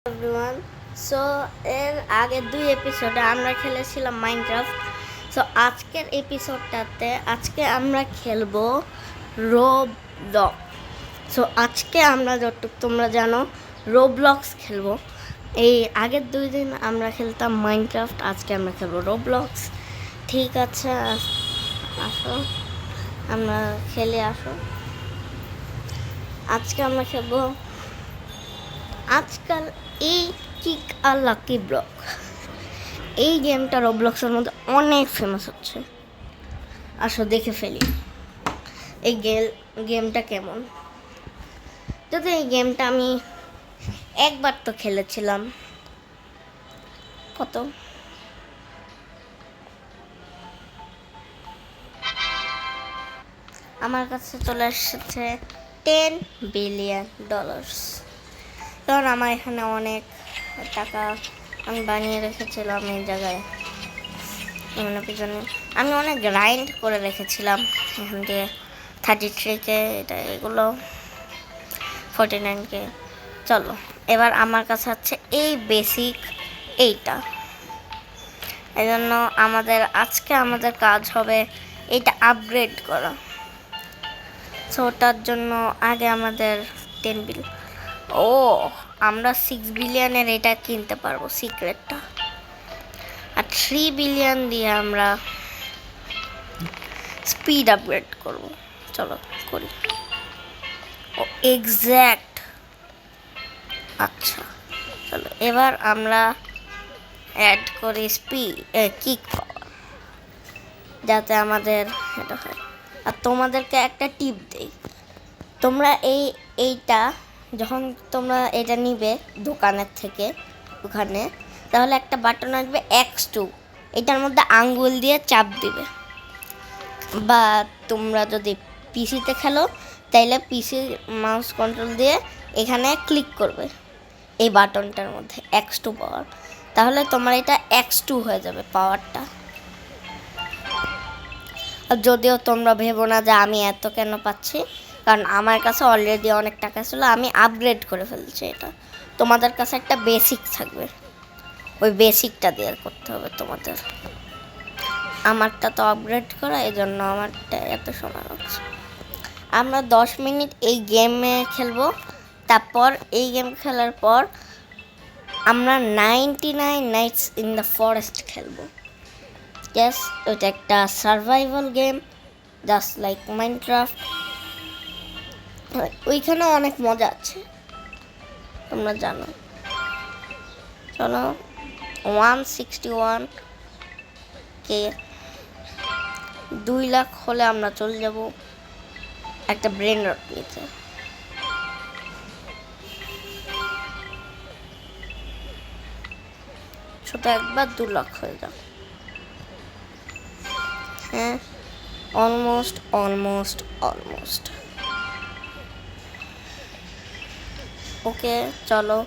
Everyone. So এর আগের দুই এপিসোডে আমরা খেলেছিলাম মাইনক্রাফট। সো আজকের এপিসোডটাতে আজকে আমরা খেলবো রোবলক্স। সো আজকে আমরা যতটুকু তোমরা জানো রোবলক্স খেলবো। এই আগের 2 দিন আমরা খেলতাম মাইনক্রাফট, আজকে আমরা খেলবো রোবলক্স। ঠিক আছে, আসো আমরা খেলে আসো। আজকে আমরা খেলবো আজকাল এই কিক আর লাকি ব্লক। এই গেমটা রোবলক্সের মধ্যে অনেক ফেমাস হচ্ছে। আসো দেখে ফেলি এই গেমটা কেমন। যদি এই গেমটা আমি একবার তো খেলেছিলাম, কত আমার কাছে চলে এসেছে $10 বিলিয়ন। কারণ আমার এখানে অনেক টাকা আমি বানিয়ে রেখেছিলাম এই জায়গায়। পিছনে আমি অনেক গ্রাইন্ড করে রেখেছিলাম এখান থেকে 33K, এটা এগুলো 49K। চলো এবার আমার কাছে হচ্ছে এই বেসিক এইটা। এই জন্য আজকে আমাদের কাজ হবে এইটা আপগ্রেড করা। সো ওটার জন্য আগে আমাদের 10 বিলিয়ন, আমরা 6 বিলিয়নের এটা কিনতে পারবো সিক্রেটটা। আর 3 বিলিয়ন দিয়ে আমরা স্পিড আপগ্রেড করব। চলো করি। এক্স্যাক্ট। আচ্ছা চলো এবার আমরা অ্যাড করি কিক পাওয়ার, যাতে আমাদের এটা হয়। আর তোমাদেরকে একটা টিপ দেই, তোমরা এইটা যখন তোমরা এটা নিবে দোকানের থেকে ওখানে, তাহলে একটা বাটন আসবে X2, এটার মধ্যে আঙ্গুল দিয়ে চাপ দিবে। বা তোমরা যদি পিসিতে খেলো তাইলে পিসি মাউস কন্ট্রোল দিয়ে এখানে ক্লিক করবে এই বাটনটার মধ্যে X2 পাওয়ার, তাহলে তোমার এটা X2 হয়ে যাবে পাওয়ারটা। আর যদিও তোমরা ভেবো না যে আমি এত কেন পাচ্ছি, কারণ আমার কাছে অলরেডি অনেক টাকা ছিল, আমি আপগ্রেড করে ফেলছি এটা। তোমাদের কাছে একটা বেসিক থাকবে, ওই বেসিকটা দিয়ে করতে হবে তোমাদের। আমারটা তো আপগ্রেড করা, এই জন্য আমারটা এত সময় লাগছে। আমরা 10 মিনিট এই গেমে খেলবো, তারপর এই গেম খেলার পর আমরা 99 নাইটস ইন দ্য ফরেস্ট খেলবো। ইয়েস, ওইটা একটা survival game just like Minecraft. ওইখানে অনেক মজা আছে, তোমরা জানো। চলো 161K 2 লাখ হলে আমরা চলে যাব একটা ব্রেন রট নিতে। ছোট একবার 2 লাখ হয়ে যাও। হ্যাঁ, অলমোস্ট। ওকে চলো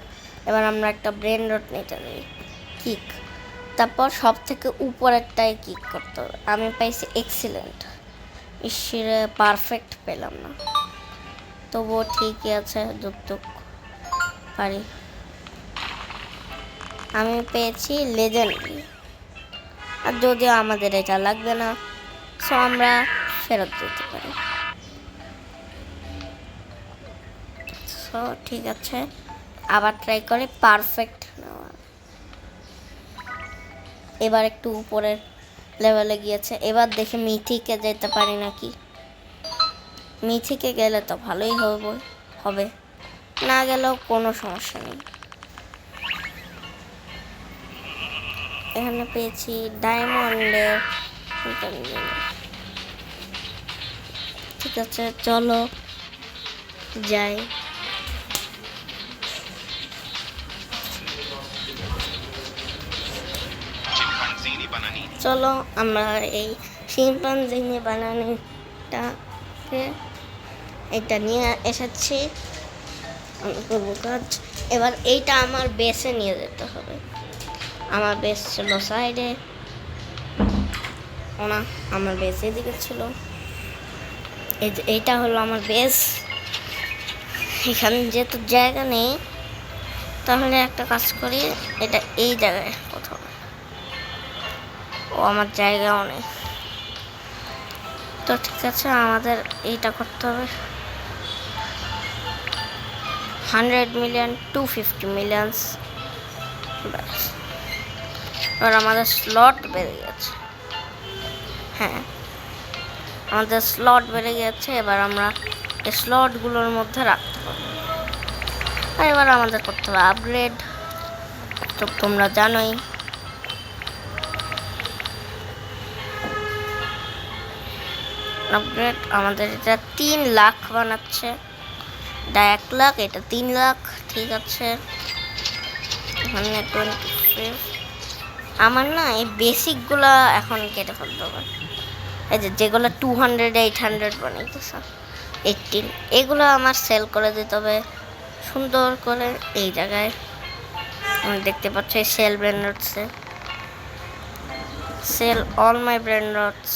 এবার আমরা একটা ব্রেন রট নিতে যাই, কিক। তারপর সব থেকে উপরেরটায় কিক করতে হবে। আমি পাইছি এক্সিলেন্ট, ঈশ্বরে পারফেক্ট পেলাম না, তবুও ঠিকই আছে, যতটুক পারি। আমি পেয়েছি লেজেন্ডারি, আর যদিও আমাদের এটা লাগবে না, সো আমরা ফেরত দিতে পারি। সো ঠিক আছে, আবার ট্রাই করে পারফেক্ট নেওয়া। এবার একটু উপরের লেভেলে গিয়েছে, এবার দেখে মিথিকে যেতে পারি নাকি। মিথিকে গেলে তো ভালোই হবে, না গেলেও কোনো সমস্যা নেই। এখানে পেয়েছি ডায়মন্ডের। ঠিক আছে চলো যাই। চলো আমরা এই শিম্পাঞ্জিনি বানানিটাকে এটা নিয়ে এসেছি, আমি করবো কাজ। এবার এইটা আমার বেসে নিয়ে যেতে হবে। আমার বেস ছিল সাইডে, না আমার বেস এদিকে ছিল। এইটা হলো আমার বেস। এখানে যেহেতু জায়গা নেই, তাহলে একটা কাজ করি, এটা এই জায়গায় কোথাও। ও আমার জায়গাও নেই। তো ঠিক আছে, আমাদের এইটা করতে হবে। 100 মিলিয়ন 250 মিলিয়নস। ব্যাস, এবার আমাদের স্লট বেড়ে গেছে। হ্যাঁ, আমাদের স্লট বেড়ে গেছে। এবার আমরা এই স্লটগুলোর মধ্যে রাখতে পারবো। আর এবার আমাদের করতে হবে আপগ্রেড। তো তোমরা জানোই আপগ্রেড আমাদের এটা 3 লাখ বানাচ্ছে। এটা 1 লাখ, এটা 3 লাখ। ঠিক আছে, 125। আমার না এই বেসিকগুলো এখন কেটে ফেলতে হবে। এই যেগুলো 200 800 বানাইতেছে, 18, এগুলো আমার সেল করে দিতে হবে সুন্দর করে। এই জায়গায় আমি দেখতে পাচ্ছি সেল ব্রেন রোডসে, sell all my brain rods.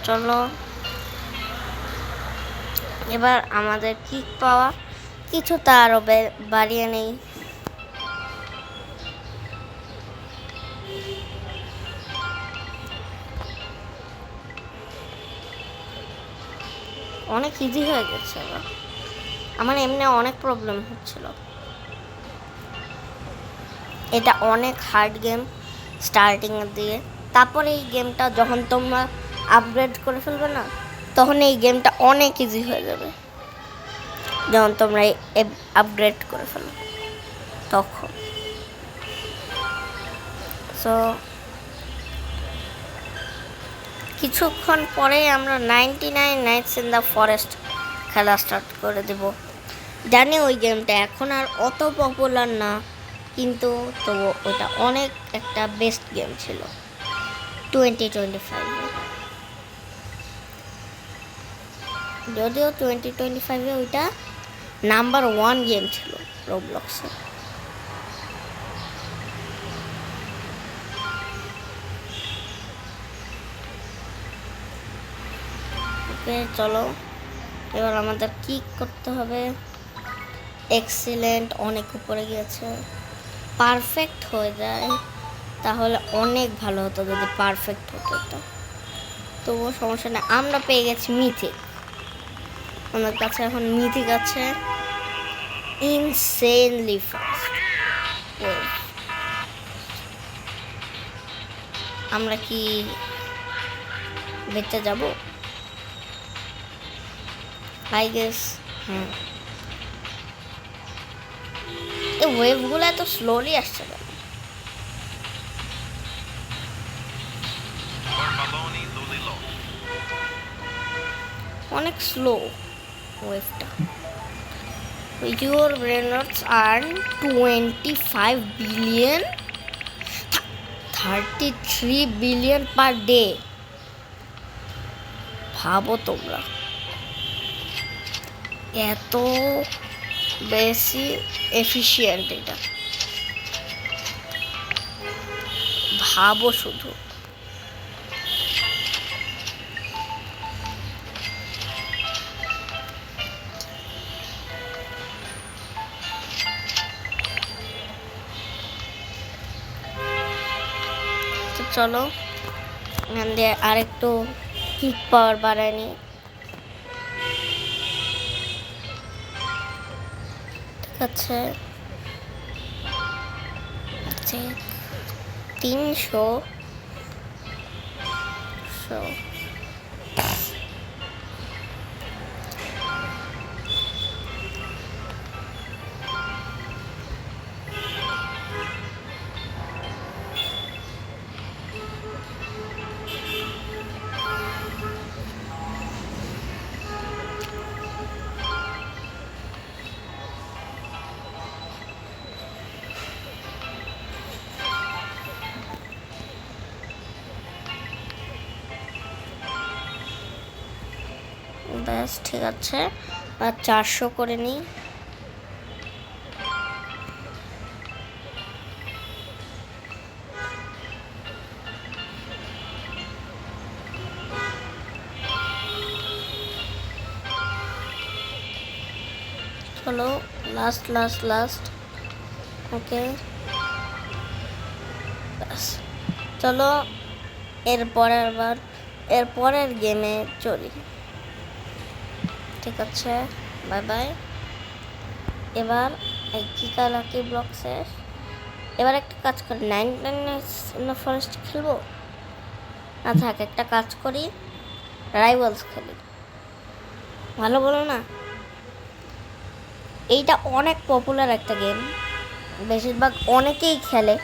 চলো এবার আমাদের কিক পাওয়া কিছুটা আরো বাড়িয়ে নেই। অনেক ইজি হয়ে গেছে। আমার এমনি অনেক প্রবলেম হচ্ছিল। এটা অনেক হার্ড গেম স্টার্টিংয়ের দিয়ে। তারপরে এই গেমটা যখন তোমরা আপগ্রেড করে ফেলবে না, তখন এই গেমটা অনেক ইজি হয়ে যাবে। যখন তোমরা আপগ্রেড করে ফেলো তখন। সো কিছুক্ষণ পরেই আমরা 99 নাইটস ইন দ্য ফরেস্ট খেলা স্টার্ট করে দেব। জানি ওই গেমটা এখন আর অত পপুলার না, কিন্তু তবু ওটা অনেক একটা বেস্ট গেম ছিল 2025। যদিও 2025-এ ওইটা নাম্বার 1 গেম ছিল রোবলক্সে। ওকে চলো, এবার আমাদের কি করতে হবে। এক্সিলেন্ট, অনেক উপরে গিয়েছে। পারফেক্ট হয়ে যায় তাহলে অনেক ভালো হতো যদি পারফেক্ট হতো। তো তবুও সমস্যা নেই, আমরা পেয়ে গেছি মিথিক। আমাদের কাছে এখন মিথিক আছে ইনসেনলি ফাস্ট। আমরা কি বেঁচে যাব? আই গেস হ্যাঁ। এই ওয়েভগুলো এত স্লোলি আসছে কেন? অনেক slow ওয়েভটা। Your brain rots earn 25 billion, 33 billion per day. ভাবো তোমরা, এত বেশি এফিশিয়েন্ট এটা। ভাবো শুধু। চলো এখান দিয়ে আরেকটু কিক পাওয়ার বাড়ায় নি। ঠিক আছে, 300 ব্যাস ঠিক আছে, আর 400 করে নিই। হলো লাস্ট লাস্ট লাস্ট। ওকে, চলো এরপরের গেমে চলি। ঠিক আছে, বাই বাই। এবার এই কিকা লাকি ব্লক শেষ। এবার একটা কাজ করি, 99 ফরেস্ট খেলবো না, থাক একটা কাজ করি, রাইভালস খেলি। ভালো বলো না? এইটা অনেক পপুলার একটা গেম, বেশিরভাগ অনেকেই খেলে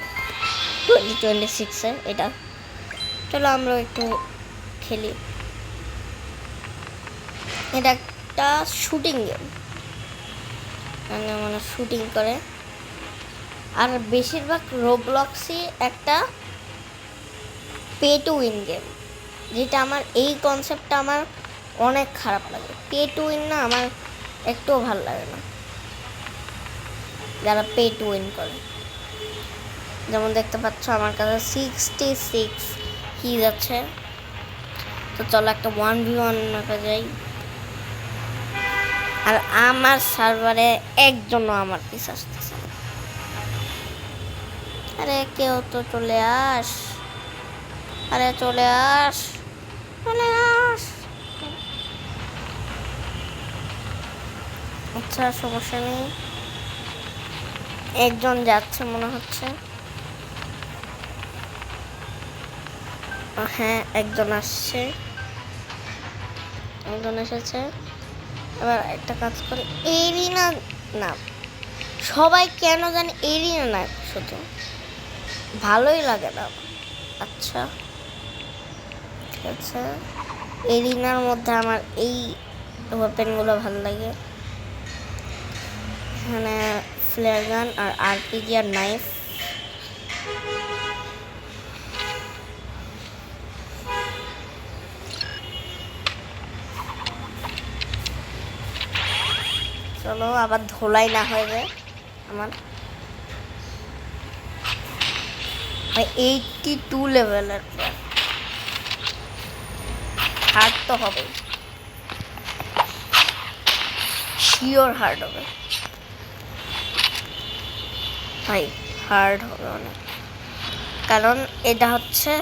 2026-এ এটা। চলো আমরা একটু খেলি। এটা একটা শুটিং গেম, মানে শুটিং করে। আর বেশিরভাগ রোবলক্সই একটা পে টু উইন গেম, যেটা আমার এই কনসেপ্টটা আমার অনেক খারাপ লাগে। পে টু উইন না, আমার একটুও ভালো লাগে না যারা পে টু উইন করে। যেমন দেখতে পাচ্ছ আমার কাছে 66 কিজ আছে। তো চলো একটা 1v1 ম্যাপে যাই। আর আমার সার্ভারে একজনও আমার পিস আসতেছে না। আরে কেউ তো চলে আস, আরে চলে আস, চলে আস। আচ্ছা সমস্যা নেই, একজন যাচ্ছে মনে হচ্ছে। হ্যাঁ একজন আসছে, একজন এসেছে। এবার একটা কাজ করে, এরিনা না, সবাই কেন জানি এরিনা না, শুধু ভালোই লাগে না। আচ্ছা ঠিক আছে, এরিনার মধ্যে আমার এই ওয়েপেনগুলো ভালো লাগে। এখানে ফ্লেয়ার গান আর আরপিজি আর নাইফ। চলো আবার ধোলাই না হয়ে যায় আমার। 82 লেভেলের হার্ড তো হবে, শিওর হার্ড হবে ভাই, হার্ড হবে অনেক। কারণ এটা হচ্ছে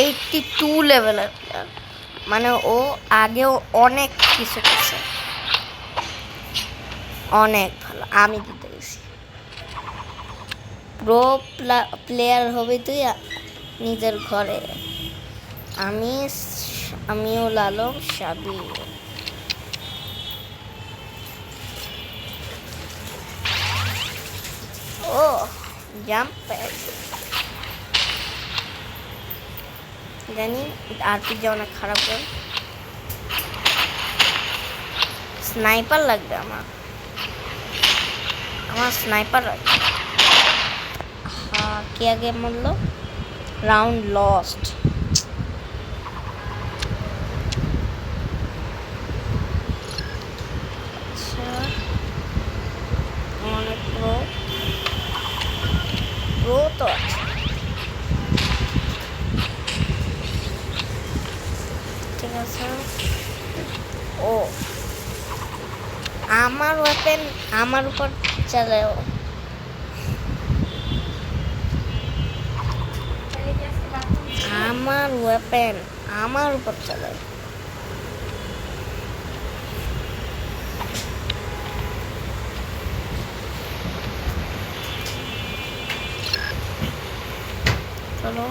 82 লেভেলের প্লেয়ার, মানে ও আগেও অনেক কিছু করছে, অনেক ভালো। আমি জিতে গেছি, প্রো প্লেয়ার হবে তুই নিজের ঘরে। আমিও লালম সাবি। ও জাম্প জানি, আরপিজি অনেক খারাপ গেম। স্নাইপার লাগবে আমার স্নাইপার লাগবে। হ্যাঁ কে আগে মরলো? Round lost. আচ্ছা অনেক প্রো তো আছে। ঠিক আছে, ও আমার ওয়েপেন আমার উপর চালাও। আমার ওয়েপেন আমার উপর চালাও। চলো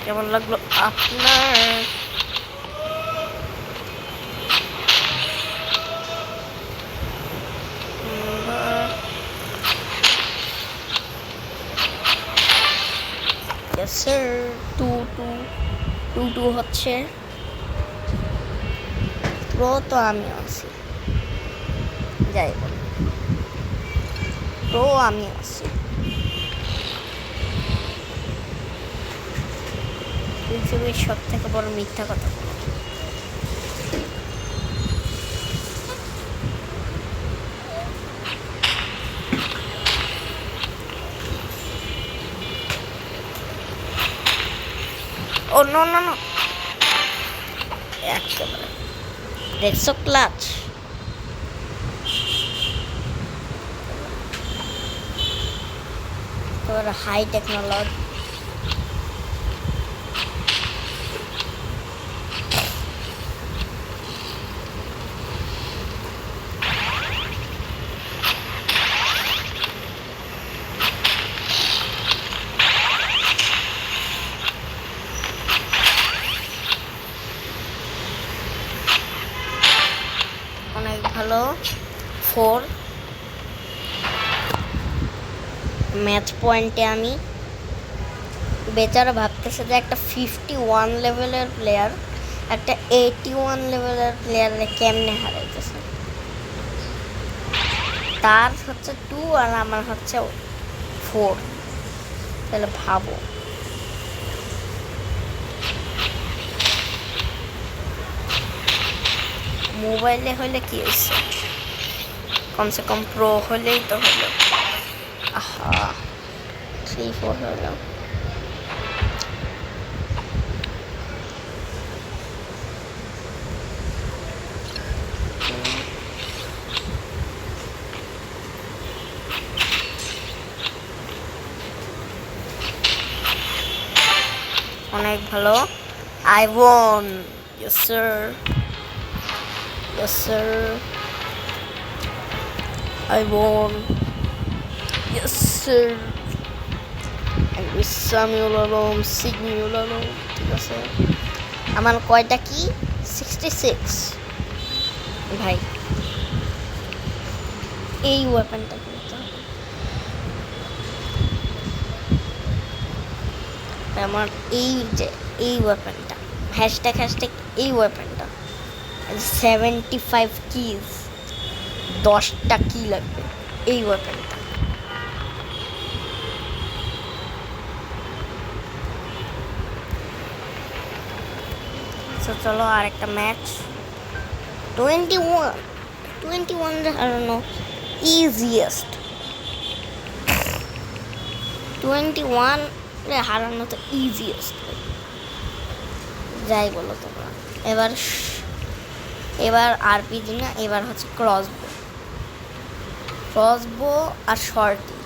কেমন লাগলো আপনার? Yes sir, 2-2 হচ্ছে। প্রো তো আমি আছি, যাই বল, প্রো আমি আছি। পৃথিবীর সব থেকে বড় মিথ্যা কথা বলো। ও নো নো নো, একেবারে দেখছো ক্লাচ। একেবারে হাই টেকনোলজি। অনেক ভালো। 4 ম্যাচ পয়েন্টে আমি। বেচারা ভাবতেছে যে একটা 51 লেভেলের প্লেয়ার একটা 81 লেভেলের প্লেয়ারে কেমনে হারাইতেছে। তার হচ্ছে 2 আর আমার হচ্ছে 4। তাহলে ভাবো। মোবাইলে হলে কি হয়েছে, কমসে কম প্রো হলেই তো হলো। আহা 3-4 হলো। অনেক ভালো। I won. Yes sir, yes sir, I won. Yes sir. Samiul Alam, সিগনিউল আলম। ঠিক আছে, আমার কয়টা কি? 66। ভাই এই ওয়েপনটা কিনতে হবে আমার। এই যে এই ওয়েপনটা, হ্যাশট্যাগ হ্যাশট্যাগ এই ওয়েপনটা 75 কিজ, 10টা কি লাগবে এই ওয়েপনটা। চলো আর একটা ম্যাচ। 21 হারানো ইজিয়েস্ট। 21 হারানো তো ইজিয়েস্ট। যাই বলো তোমরা। এবার আরপিজি না, এবার হচ্ছে ক্রসবো আর shorty.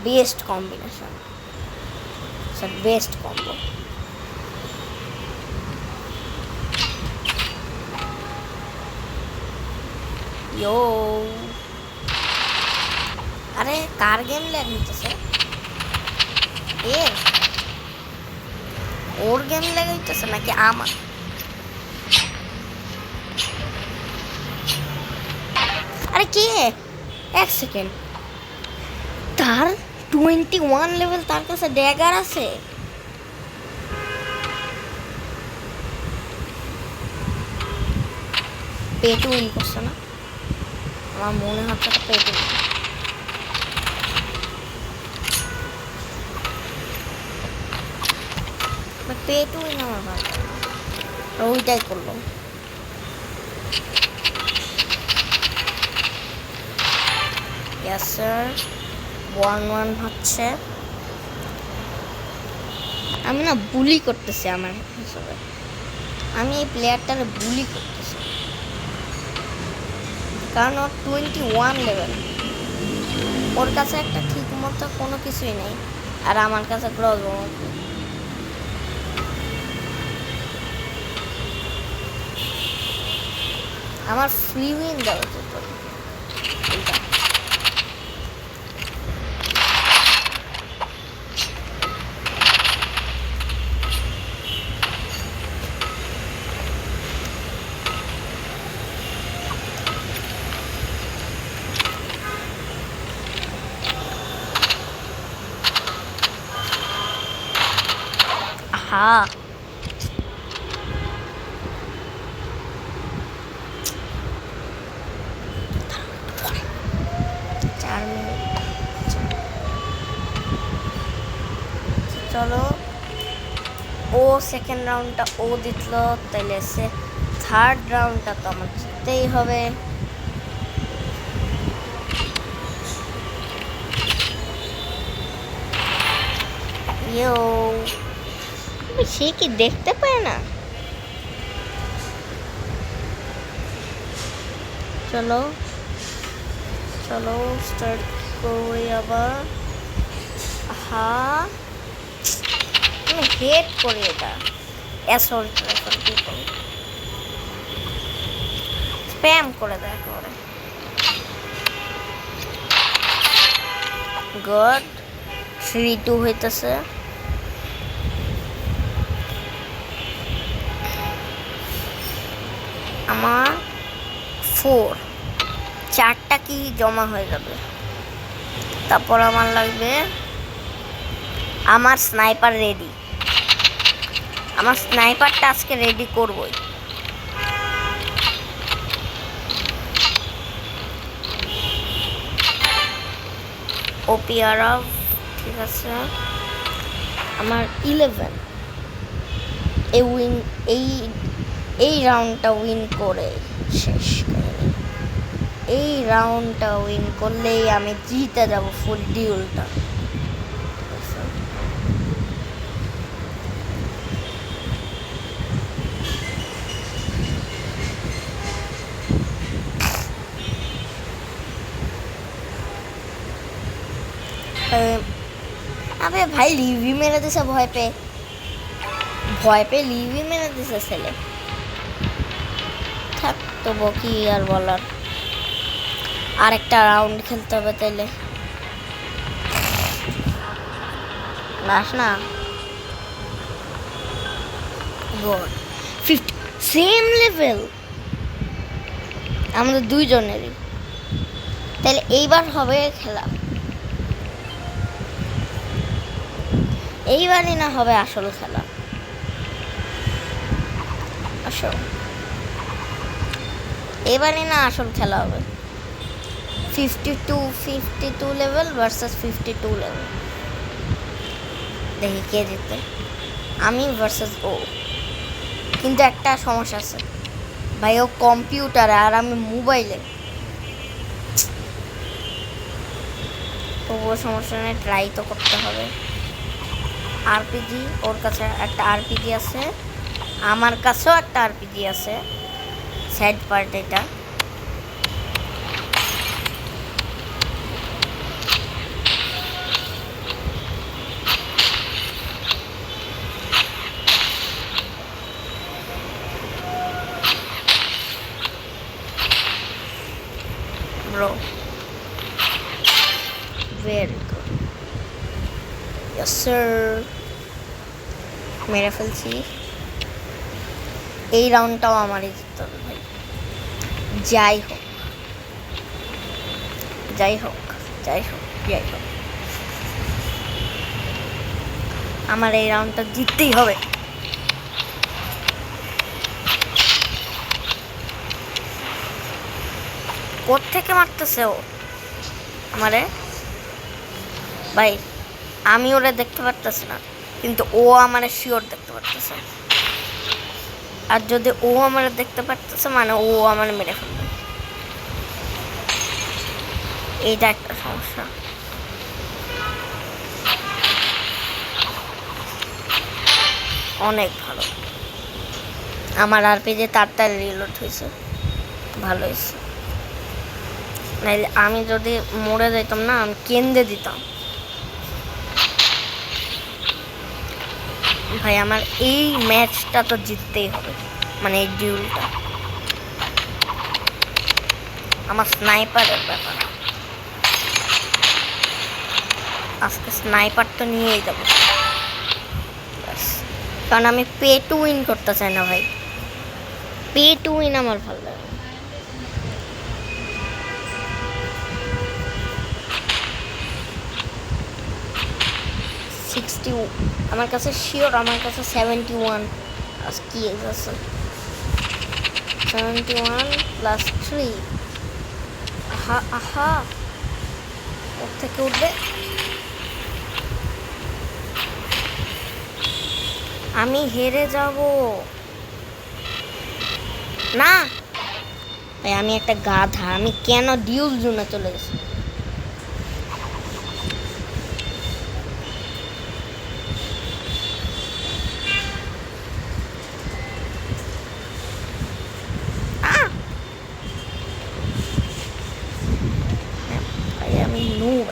Best combination, best combo. Yo, আরে কার গেম ল্যাগ নিতেছে? এর ওর গেম ল্যাগ হইতেছে নাকি আমার? আরে কে? এক সেকেন্ড, তার 21 লেভেল, তার কাছে ড্যাগার আছে। পেটু উইন করছে না, আমার মনে হচ্ছে পেটু। পেটু উইন আমার ভালো, ওইটাই করলো। ইয়েস স্যার, 1-1 হচ্ছে। আমি না বুলি করতেছি আমার হিসাবে, আমি এই প্লেয়ারটারে বুলি করতেছি কারণ ওর 21 লেভেল, ওর কাছে একটা ঠিক মতো কোনো কিছুই নেই, আর আমার কাছে ক্রসবো। আমার ফ্রি উইন দেওয়া উচিত। আহা 4 মিনিট। চলো, ও সেকেন্ড রাউন্ডটা ও জিতল, তাইলে সে থার্ড রাউন্ডটা তো আমার জিততেই হবে। ইয়ো, সে কি দেখতে পায় না? চলো চলো, স্টার্ট করি আবার। হ্যাঁ, আমি হেট করি এটা। অ্যাসল্ট রাইফেল কি করি, স্প্যাম করে দেয় একেবারে। গুড, 3-2 হইতেছে। আমার 4টা কি জমা হয়ে যাবে। তারপর আমার লাগবে, আমার স্নাইপার রেডি। আমার স্নাইপারটা আজকে রেডি করবই। ওপিআর, ঠিক আছে। আমার 11। এই রাউন্ডটা উইন করে শেষ। এই রাউন্ডটা উইন করলেই আমি জিতে যাব ফুল ডিউলটা। আবে ভাই, লিভি মেরে দিছে ভয় পেয়ে লিভি মেরে দিছে ছেলে। থাক, তবু কি আর বলার, আরেকটা রাউন্ড খেলতে হবে তাইলে। লাস না, গুড, 50 সেম লেভেল আমাদের দুইজনেরই। তাহলে এইবার হবে খেলা, এইবারই না হবে আসল খেলা। এবারই না আসল খেলা হবে। 52 লেভেল ভার্সেস 52 লেভেল। দেখি কে জিতে, আমি ভার্সেস ও। কিন্তু একটা সমস্যা আছে ভাই, ও কম্পিউটারে আর আমি মোবাইলে। তবুও সমস্যা নেই, ট্রাই তো করতে হবে। আরপিজি, ওর কাছে একটা আরপিজি আছে, আমার কাছেও একটা আরপিজি আছে। স্যাড পার্ট এটা। Bro, very good, yes sir, মেরে ফেলছি। এই রাউন্ডটাও আমারই জিততে হবে ভাই, যাই হোক যাই হোক যাই হোক যাই হোক, আমার এই রাউন্ডটা জিততেই হবে। কোত্থেকে মারতেছে ও আমারে ভাই? আমি ওরে দেখতে পারতেছি না, কিন্তু ও আমারে শিওর দেখতে পারতেছে। আর যদি ও আমারে দেখতে পারতেছে মানে ও আমার মেরে ফেলবে। এইটা একটা সমস্যা। অনেক ভালো, আমার আরপিজি তাড়াতাড়ি রিলোড হয়েছে, ভালো হয়েছে। নাইলে আমি যদি মরে যাইতাম না, আমি কেন্দ্রে দিতাম ভাই। আমার এই ম্যাচটা তো জিততেই হবে, মানে এই ডিউলটা। আমার স্নাইপারের ব্যাপার, আজকে স্নাইপার তো নিয়েই যাবো, কারণ আমি পে টু উইন করতে চাই না ভাই। পে টু উইন আমার ভালো লাগে। আমার কাছে শিওর, আমার কাছে 71 কি আছে, 71 + 3। আহা আহা, ওর থেকে উঠবে। আমি হেরে যাব না। আমি একটা গাধা, আমি কেন ডিউল জোনে চলে গেছি? আমি নুব।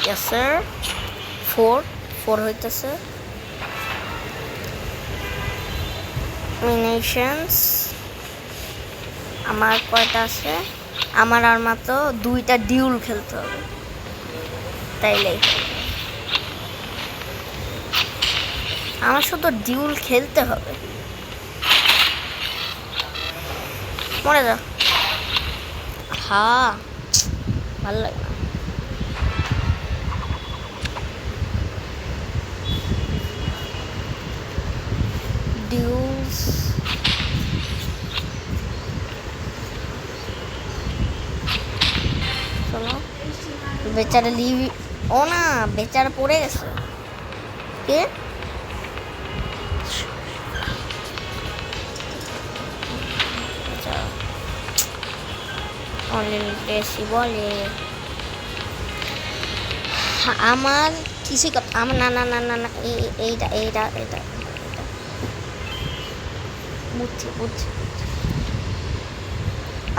Yes sir. 4 হইতেছে। মিনিশনস আমার কয়টা আছে? আমার আর মাত্র 2টা ডিউল খেলতে হবে, তাইলেই আমার শুধু ডিউল খেলতে হবে। মরে যা। হ্যাঁ, ভালো লাগে না। ডিউলস চলো। বেচারা লিভ। ও না, বেচারা পড়ে গেছে। কে? বেশি বলে আমার কিছুই কথা। আমার না না না না না, এইটা এইটা এইটা বুঝছি বুঝছি।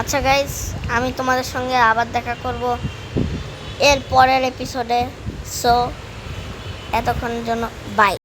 আচ্ছা গাইস, আমি তোমাদের সঙ্গে আবার দেখা করব এর পরের এপিসোডে। সো এতক্ষণের জন্য বাই।